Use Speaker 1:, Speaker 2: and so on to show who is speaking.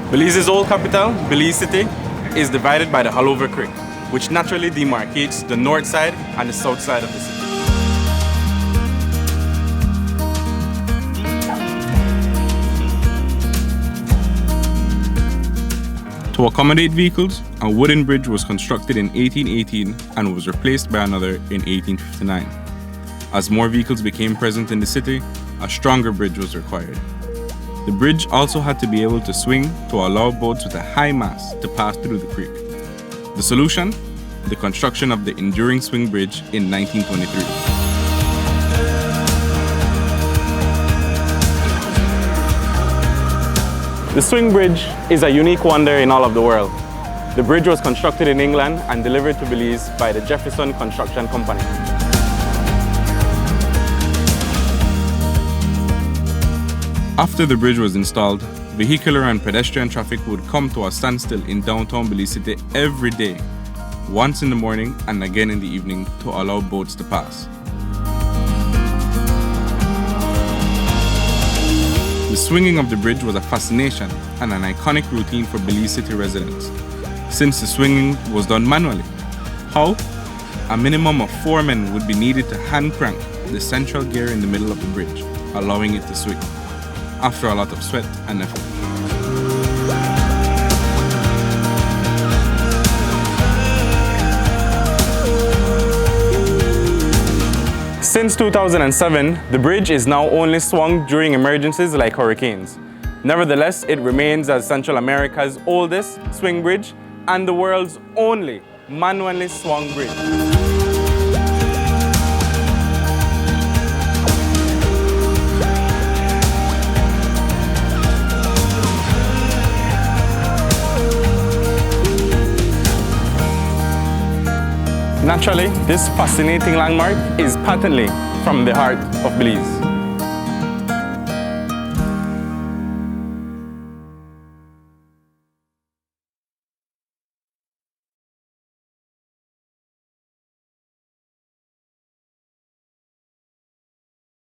Speaker 1: Belize's old capital, Belize City, is divided by the Hullover Creek, which naturally demarcates the north side and the south side of the city. To accommodate vehicles, a wooden bridge was constructed in 1818 and was replaced by another in 1859. As more vehicles became present in the city, a stronger bridge was required. The bridge also had to be able to swing to allow boats with a high mast to pass through the creek. The solution? The construction of the enduring swing bridge in 1923. The swing bridge is a unique wonder in all of the world. The bridge was constructed in England and delivered to Belize by the Jefferson Construction Company. After the bridge was installed, vehicular and pedestrian traffic would come to a standstill in downtown Belize City every day, once in the morning and again in the evening to allow boats to pass. The swinging of the bridge was a fascination and an iconic routine for Belize City residents, since the swinging was done manually. How? A minimum of 4 men would be needed to hand crank the central gear in the middle of the bridge, allowing it to swing, after a lot of sweat and effort. Since 2007, the bridge is now only swung during emergencies like hurricanes. Nevertheless, it remains as Central America's oldest swing bridge and the world's only manually swung bridge. Naturally, this fascinating landmark is patently from the heart of Belize.